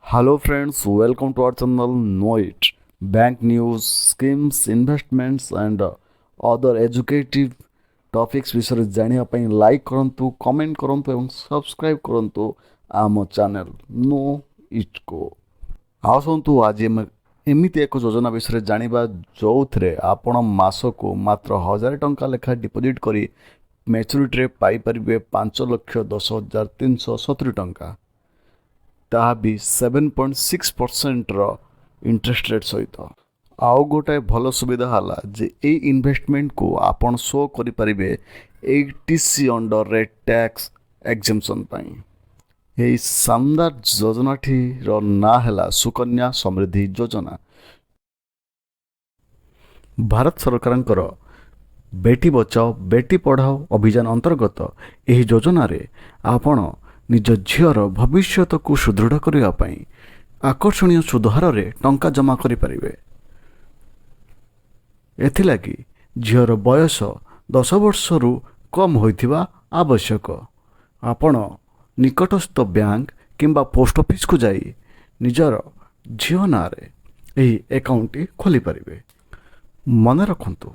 Hello friends, welcome to our channel Know It. Bank news, schemes, investments and other educative topics विषय जानिया ପାଇଁ like करंतु, comment करंतु एवं सब्सक्राइब करंतु आम चैनल नो इट को। आसंतु आज एमिति एक योजना विषय जानिबा जोथरे आपण मासको मात्र 1000 टंका लेखा डिपोजिट करी मैच्योरिटी रे पाई परिबे 5,10,370 टंका। ताहा भी 7.6% इंटरेस्ट रेट सहित। आउ गोटाए भल सुविधा हला जे ए इन्वेस्टमेंट को आपण शो करि परिबे 80C अंडर रे टैक्स एग्जेम्पशन पाई। एही शानदार योजनाटी रो ना हला सुकन्या समृद्धि योजना। भारत सरकारंकर बेटी बचाओ बेटी पढ़ाओ अभियान अंतर्गत एही योजना रे आपण निज झीर भविष्यत को सुदृढ़ करने आकर्षणीय सुधार रे टंका जमा करि परिबे। एथिलागि झीर बयस 10 वर्ष रु कम होइथिबा आवश्यक। आपण निकटस्थ बैंक किंबा पोस्ट ऑफिस को जाई निजर झीर ना रे एही अकाउंट खोली परिबे। मन रखंतु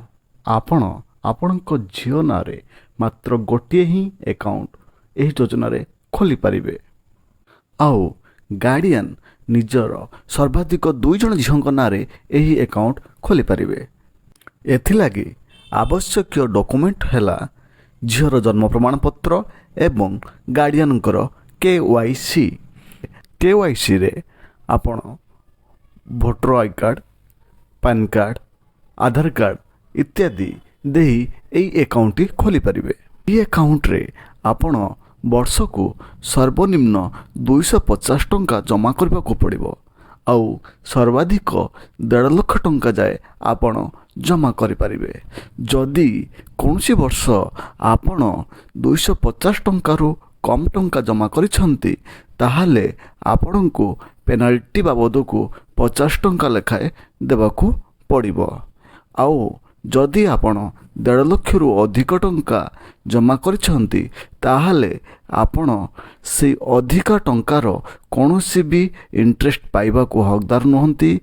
आपण आपणक झीर ना रे मात्र गोटिए ही अकाउंट एही योजना रे खोली पारिबे। आउ गार्डियन निजर सर्वाधिक 2 जन झीक ना एही अकाउंट खोली पारिबे। एथिलागि आवश्यक डॉक्यूमेंट हैला झीर जन्म प्रमाणपत्र एवं गार्डियनकर केवाईसी रे आपण voter I card, pan card, Aadhaar card इत्यादि देही एही अकाउंट खोली पारिबे। एही अकाउंट रे आपण वर्ष को सर्वनिम्न 250 टंका जमा करने को पड़ो। आउ सर्वाधिक 1.5 लाख टंका जाए आपण जमा करें। जदि कौन वर्ष आपण 250 टंकारु कम टंका जमा करिसेंती ताहाले आपण को पेनाल्टी बाबद को 50 टंका लेखाए देवाकू पड़िबो। आउ जदि आपण 1.5 लाख रु अधिक टंका जमा करिसेंती ताहाले आपण से अधिका टंकार कौनसी भी इंटरेस्ट पाइबा को हकदार नुहंती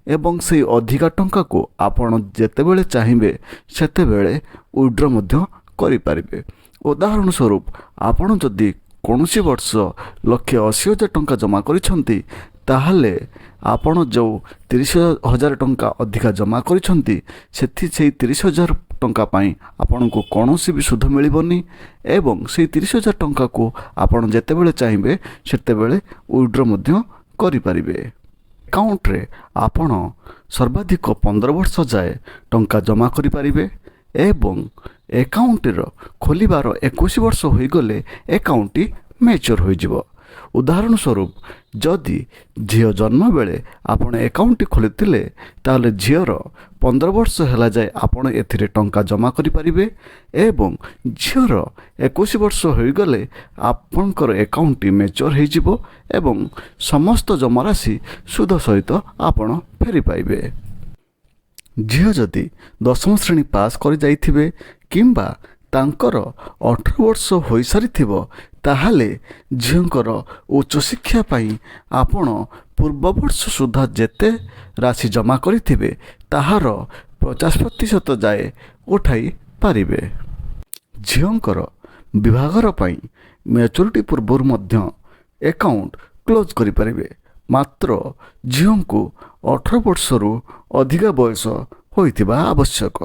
एवं से अधिका टंका को आपण जेतेबेले चाहिए सेतेबेले विड्रॉ मध्य करि पारिबे। उदाहरण स्वरूप आपण जदि कौनसी वर्ष 1,80,000 टंका जमा करिसेंती ताहाले आपण जो 30,000 टंका अधिका जमा करिसेंती सेथि 30,000 टंका पाई आपण को कौनसी भी सुध मिलबनी एवं से 30,000 टंका को आपण जेतेबेले चाहिए सेतेबेले विड्रॉ मध्य करि पारिबे। अकाउंट रे आपण सर्वाधिक 15 वर्ष जाए टंका जमा करि पारिबे एवं अकाउंट रो खोलिबार 21 वर्ष होई गले अकाउंट मैच्योर होई जिवो। उदाहरण स्वरूप जदि झील जन्म बेले आपण अकाउंट खोली ताले झीर 15 वर्ष है जाए आपण एथिरे टंका जमा करि परिबे एवं झीर 21 वर्ष हो गले आपणकर अकाउंट मैच्योर हो जिवो एवं समस्त जमा राशि सुध सहित आपण फेरी पाइबे। झील जदि 10वीं श्रेणी पास कर जाइथिबे किंबा तांकर 18 वर्ष हो सारी ताहाले झींकर उच्च शिक्षा पाई आपण पूर्व वर्ष सुधा जेते राशि जमा करिथिबे ताहार 50% जाए उठाई पारिबे। झींकर विभागर पाई मैच्योरिटी पूर्व मध्य अकाउंट क्लोज करि पारिबे। मात्र झीं को 18 वर्ष रु अधिका बयस होइथिबा आवश्यक।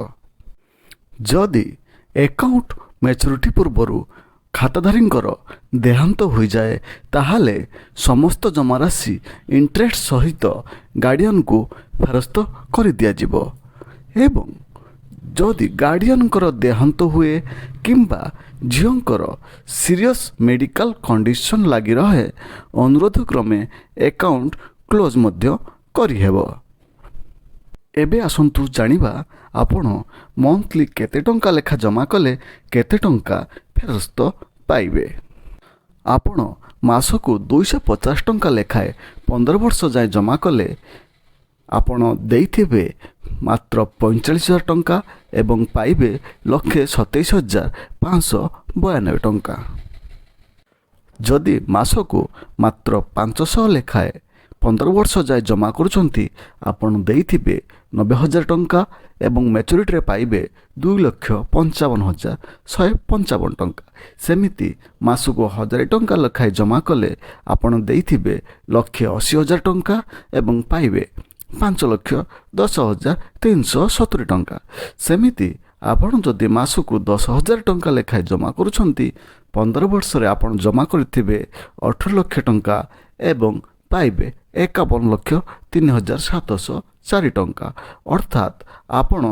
जदि अकाउंट मैच्योरिटी पूर्व खाताधारींकर देहांत हो जाए ताहाले समस्त जमा राशि इंटरेस्ट सहित गार्डियन को फेरस्त कर दिया जिवो एवं जदि गार्डियनकर देहांत हुए किंबा झींकर सीरियस मेडिकल कंडीशन लगी रहे अनुरोध क्रमे अकाउंट क्लोज मध्य करिहेबो। एबे आसंतु जानिबा आपण मंथली केते टंका लेखा जमा कले केते टंका फेरस्त पाइबे। आपण मासको 250 टंका लेखाए 15 वर्ष जाए जमा कले आपण देइथिबे मात्र 45,000 टंका एवं पाइबे 1,27,592 टंका। ଯଦି ମାସକୁ ମାତ୍ର 500 ଲେଖାଏଁ 15 ବର୍ଷ ଯାଏ ଜମା କରୁଛନ୍ତି ଆପଣ ଦେଇଥିବେ 90,000 ଟଙ୍କା ଏବଂ ମ୍ୟାଚୁରିଟିରେ ପାଇବେ 2,55,155 ଟଙ୍କା। ସେମିତି ମାସକୁ 1,000 ଟଙ୍କା ଲେଖାଏଁ ଜମା କଲେ ଆପଣ ଦେଇଥିବେ 1,80,000 ଟଙ୍କା ଏବଂ ପାଇବେ 5,10,370 ଟଙ୍କା। ସେମିତି ଆପଣ ଯଦି ମାସକୁ 10,000 ଟଙ୍କା ଲେଖାଏଁ ଜମା କରୁଛନ୍ତି 15 ବର୍ଷରେ ଆପଣ ଜମା କରିଥିବେ 18 ଲକ୍ଷ ଟଙ୍କା ଏବଂ ପାଇବେ 51,03,704 ଟଙ୍କା। ଅର୍ଥାତ୍ ଆପଣ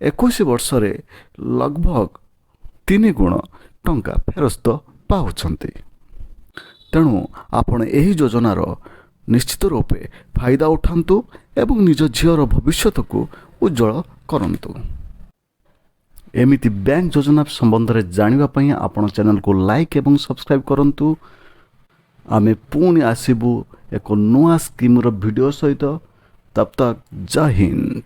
21 ବର୍ଷରେ ଲଗଭଗ 3 ଗୁଣ ଟଙ୍କା ଫେରସ୍ତ ପାଉଛନ୍ତି। ତେଣୁ ଆପଣ ଏହି ଯୋଜନାର ନିଶ୍ଚିତ ରୂପେ ଫାଇଦା ଉଠାନ୍ତୁ ଏବଂ ନିଜ ଝିଅର ଭବିଷ୍ୟତକୁ ଉଜ୍ଜଳ କରନ୍ତୁ। ଏମିତି ବ୍ୟାଙ୍କ ଯୋଜନା ସମ୍ବନ୍ଧରେ ଜାଣିବା ପାଇଁ ଆପଣ ଚ୍ୟାନେଲକୁ ଲାଇକ୍ ଏବଂ ସବସ୍କ୍ରାଇବ୍ କରନ୍ତୁ। ଆମେ ପୁଣି ଆସିବୁ ଏକ ନୂଆ ସ୍କିମ୍ର ଭିଡ଼ିଓ ସହିତ। ତବ୍ ତକ୍ ଜୟ ହିନ୍ଦ।